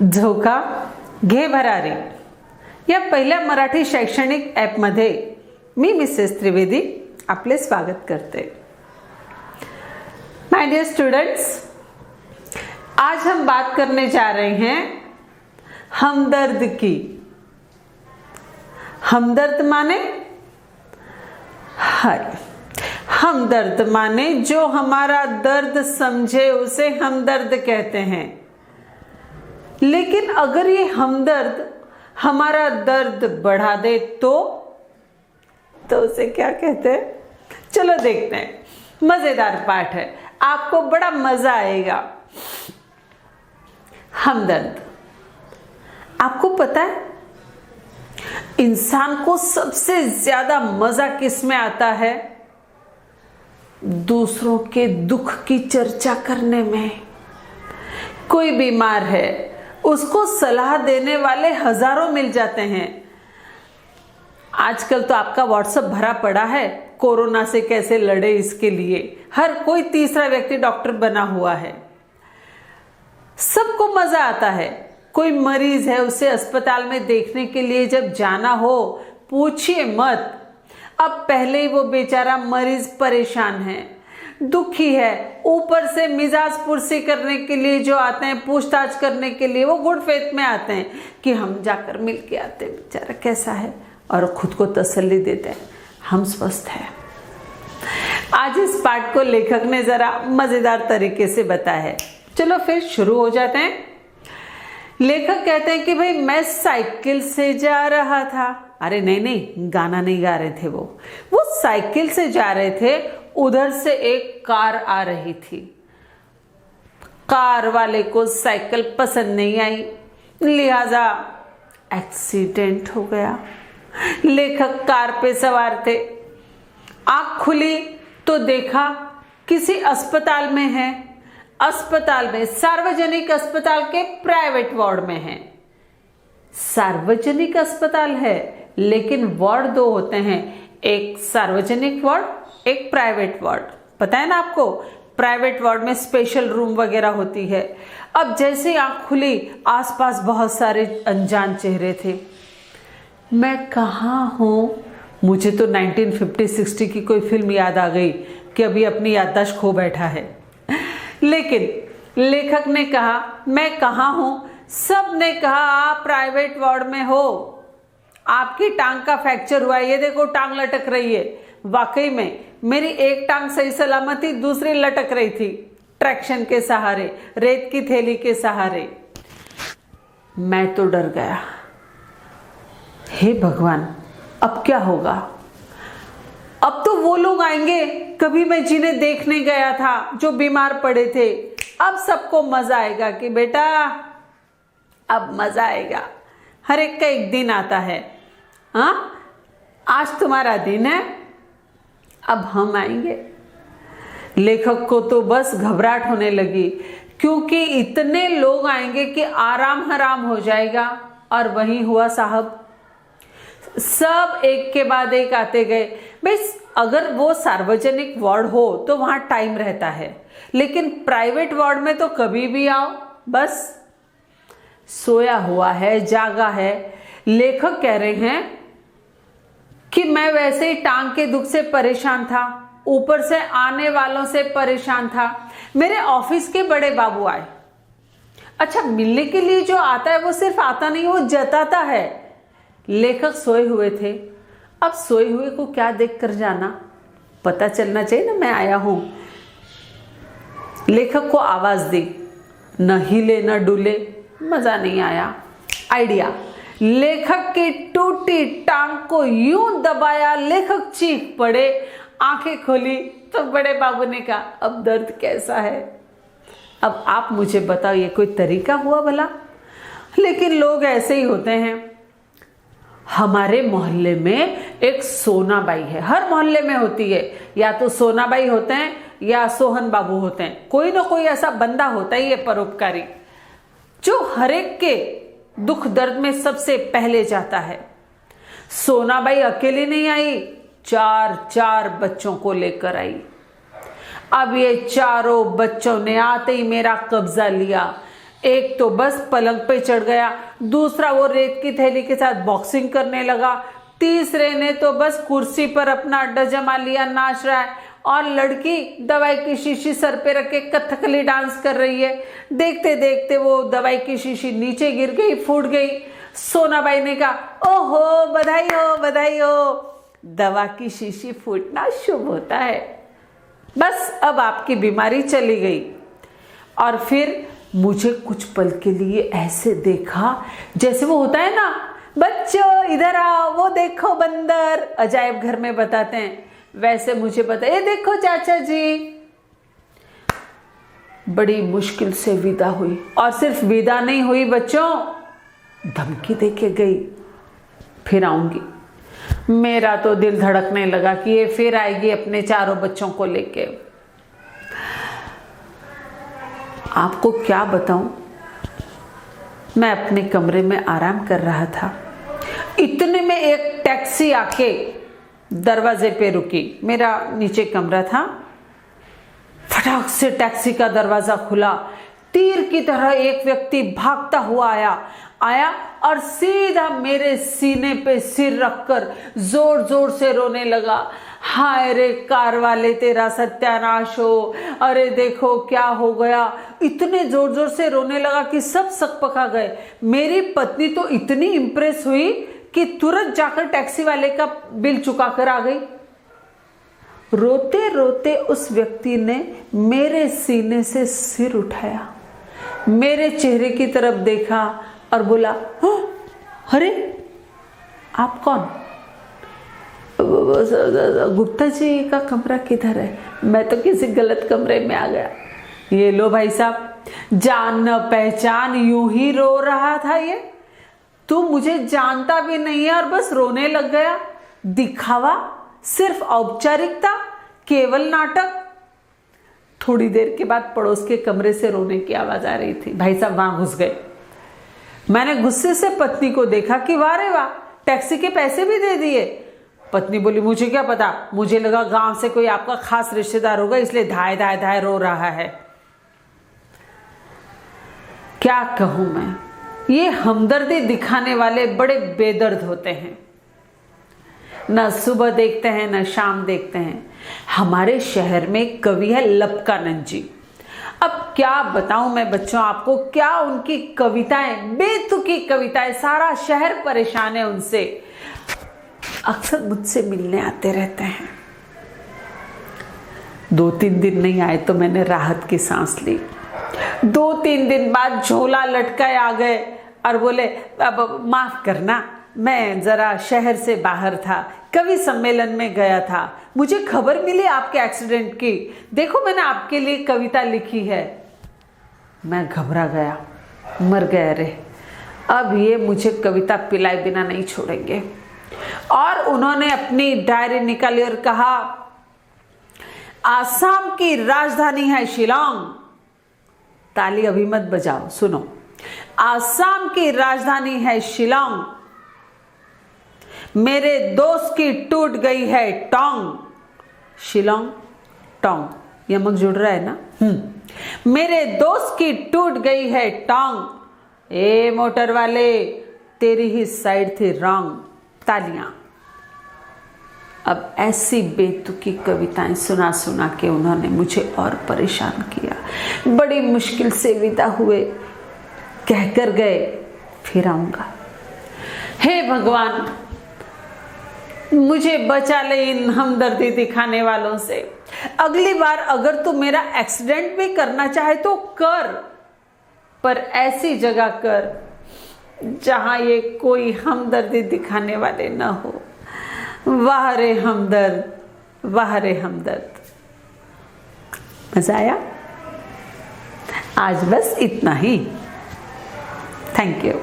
झोका घे भरारी या पहिल्या मराठी शैक्षणिक ॲपमध्ये मी मिसेस त्रिवेदी आपले स्वागत करते। माय डियर स्टूडेंट्स, आज हम बात करने जा रहे हैं हमदर्द की। हमदर्द माने हमदर्द माने जो हमारा दर्द समझे उसे हमदर्द कहते हैं। लेकिन अगर ये हमदर्द हमारा दर्द बढ़ा दे तो उसे क्या कहते हैं? चलो देखते हैं। मजेदार पाठ है, आपको बड़ा मजा आएगा। हमदर्द, आपको पता है इंसान को सबसे ज्यादा मजा किस में आता है? दूसरों के दुख की चर्चा करने में। कोई बीमार है, उसको सलाह देने वाले हजारों मिल जाते हैं। आजकल तो आपका व्हाट्सएप भरा पड़ा है कोरोना से कैसे लड़े इसके लिए। हर कोई तीसरा व्यक्ति डॉक्टर बना हुआ है। सबको मजा आता है। कोई मरीज है, उसे अस्पताल में देखने के लिए जब जाना हो, पूछिए मत। अब पहले ही वो बेचारा मरीज परेशान है, दुखी है, ऊपर से मिजाज पुरसी करने के लिए जो आते हैं, पूछताछ करने के लिए, वो गुड फेथ में आते हैं कि हम जाकर मिल के आते हैं बेचारा कैसा है, और खुद को तसल्ली देते हैं हम स्वस्थ हैं। आज इस पाठ को लेखक ने जरा मजेदार तरीके से बताया है। चलो फिर शुरू हो जाते हैं। लेखक कहते हैं कि भाई मैं साइकिल से जा रहा था। अरे नहीं, गाना नहीं गा रहे थे वो साइकिल से जा रहे थे। उधर से एक कार आ रही थी। कार वाले को साइकिल पसंद नहीं आई, लिहाजा एक्सीडेंट हो गया। लेखक कार पे सवार थे। आंख खुली तो देखा किसी अस्पताल में है। अस्पताल में, सार्वजनिक अस्पताल के प्राइवेट वार्ड में है। सार्वजनिक अस्पताल है लेकिन वार्ड दो होते हैं, एक सार्वजनिक वार्ड, एक प्राइवेट वार्ड। पता है ना आपको, प्राइवेट वार्ड में स्पेशल रूम वगैरह होती है। अब जैसे आंख खुली, आसपास बहुत सारे अनजान चेहरे थे। मैं कहाँ हूं? मुझे तो 1950-60 की कोई फिल्म याद आ गई कि अभी अपनी याददाश्त खो बैठा है। लेकिन लेखक ने कहा मैं कहाँ हूं? सब ने कहा आप प्राइवेट वार्ड में हो, आपकी टांग का फ्रैक्चर हुआ है, ये देखो टांग लटक रही है। वाकई में मेरी एक टांग सही सलामत थी, दूसरी लटक रही थी ट्रैक्शन के सहारे, रेत की थैली के सहारे। मैं तो डर गया। हे भगवान, अब क्या होगा? अब तो वो लोग आएंगे कभी मैं जिन्हें देखने गया था, जो बीमार पड़े थे। अब सबको मजा आएगा कि बेटा अब मजा आएगा। हर एक का एक दिन आता है। हाँ, आज तुम्हारा दिन है, अब हम आएंगे। लेखक को तो बस घबराहट होने लगी, क्योंकि इतने लोग आएंगे कि आराम हराम हो जाएगा। और वही हुआ साहब, सब एक के बाद एक आते गए। भाई अगर वो सार्वजनिक वार्ड हो तो वहां टाइम रहता है, लेकिन प्राइवेट वार्ड में तो कभी भी आओ, बस सोया हुआ है, जागा है। लेखक कह रहे हैं कि मैं वैसे ही टांग के दुख से परेशान था, ऊपर से आने वालों से परेशान था। मेरे ऑफिस के बड़े बाबू आए। अच्छा, मिलने के लिए जो आता है वो सिर्फ आता नहीं, वो जताता है। लेखक सोए हुए थे। अब सोए हुए को क्या देख कर जाना, पता चलना चाहिए ना मैं आया हूं। लेखक को आवाज दी, न हिले न डुले, मजा नहीं आया। आइडिया, लेखक की टूटी टांग को यूं दबाया, लेखक चीख पड़े। आंखें खोली तो बड़े बाबू ने कहा अब दर्द कैसा है? अब आप मुझे बताओ, ये कोई तरीका हुआ भला? लेकिन लोग ऐसे ही होते हैं। हमारे मोहल्ले में एक सोनाबाई है, हर मोहल्ले में होती है। या तो सोनाबाई होते हैं या सोहन बाबू होते हैं, कोई ना कोई ऐसा बंदा होता ही है परोपकारी, जो हर एक के दुख दर्द में सबसे पहले जाता है। सोनाबाई अकेली नहीं आई, 4 बच्चों को लेकर आई। अब ये चारों बच्चों ने आते ही मेरा कब्जा लिया। एक तो बस पलंग पे चढ़ गया, दूसरा वो रेत की थैली के साथ बॉक्सिंग करने लगा, तीसरे ने तो बस कुर्सी पर अपना अड्डा जमा लिया, नाच रहा है, और लड़की दवाई की शीशी सर पे रख के कथकली डांस कर रही है। देखते देखते वो दवाई की शीशी नीचे गिर गई, फूट गई। सोनाबाई ने कहा, ओहो बधाई हो बधाई हो, दवा की शीशी फूटना शुभ होता है। बस अब आपकी बीमारी चली गई। और फिर मुझे कुछ पल के लिए ऐसे देखा जैसे वो होता है ना, बच्चों इधर आओ, वो देखो बंदर, अजायब घर में बताते हैं, वैसे मुझे पता, ये देखो चाचा जी। बड़ी मुश्किल से विदा हुई, और सिर्फ विदा नहीं हुई बच्चों, धमकी देके गई, फिर आऊंगी। मेरा तो दिल धड़कने लगा कि ये फिर आएगी अपने चारों बच्चों को लेके। आपको क्या बताऊं, मैं अपने कमरे में आराम कर रहा था, इतने में एक टैक्सी आके दरवाजे पे रुकी। मेरा नीचे कमरा था, फटाक से टैक्सी का दरवाजा खुला, तीर की तरह एक व्यक्ति भागता हुआ आया और सीधा मेरे सीने पे सिर रखकर जोर जोर से रोने लगा। हाय रे कार वाले, तेरा सत्यानाश हो, अरे देखो क्या हो गया। इतने जोर जोर से रोने लगा कि सब सकपका गए। मेरी पत्नी तो इतनी इंप्रेस हुई कि तुरंत जाकर टैक्सी वाले का बिल चुका कर आ गई। रोते रोते उस व्यक्ति ने मेरे सीने से सिर उठाया, मेरे चेहरे की तरफ देखा और बोला, अरे आप कौन? गुप्ता जी का कमरा किधर है? मैं तो किसी गलत कमरे में आ गया। ये लो भाई साहब, जान न पहचान, यूं ही रो रहा था ये। तू मुझे जानता भी नहीं है और बस रोने लग गया। दिखावा, सिर्फ औपचारिकता, केवल नाटक। थोड़ी देर के बाद पड़ोस के कमरे से रोने की आवाज आ रही थी। भाई साहब वहां घुस गए। मैंने गुस्से से पत्नी को देखा कि वाह रे वाह, टैक्सी के पैसे भी दे दिए। पत्नी बोली, मुझे क्या पता, मुझे लगा गांव से कोई आपका खास रिश्तेदार होगा, इसलिए धाय धाय धाय रो रहा है। क्या कहूं मैं, ये हमदर्दी दिखाने वाले बड़े बेदर्द होते हैं। न सुबह देखते हैं न शाम देखते हैं। हमारे शहर में एक कवि है लपकानंद जी। अब क्या बताऊं मैं बच्चों आपको, क्या उनकी कविताएं, बेतुकी कविताएं, सारा शहर परेशान है उनसे। अक्सर मुझसे मिलने आते रहते हैं। 2-3 दिन नहीं आए तो मैंने राहत की सांस ली। 2-3 दिन बाद झोला लटकाए आ गए और बोले, अब माफ करना, मैं जरा शहर से बाहर था, कवि सम्मेलन में गया था, मुझे खबर मिली आपके एक्सीडेंट की, देखो मैंने आपके लिए कविता लिखी है। मैं घबरा गया, मर गया रे, अब ये मुझे कविता पिलाए बिना नहीं छोड़ेंगे। और उन्होंने अपनी डायरी निकाली और कहा, आसाम की राजधानी है शिलांग। ताली अभी मत बजाओ, सुनो। आसाम की राजधानी है शिलांग, मेरे दोस्त की टूट गई है टोंग। शिलांग टोंग, यमक जुड़ रहा है ना। मेरे दोस्त की टूट गई है टोंग। ए मोटर वाले, तेरी ही साइड थी रॉन्ग। तालियां। अब ऐसी बेतुकी कविताएं सुना सुना के उन्होंने मुझे और परेशान किया। बड़ी मुश्किल से विदा हुए, कहकर गए, फिर आऊंगा। हे भगवान, मुझे बचा ले इन हमदर्दी दिखाने वालों से। अगली बार अगर तू मेरा एक्सीडेंट भी करना चाहे तो कर, पर ऐसी जगह कर जहां ये कोई हमदर्दी दिखाने वाले न हो। वाह रे हमदर्द, वाह रे हमदर्द। मजा आया? आज बस इतना ही। Thank you.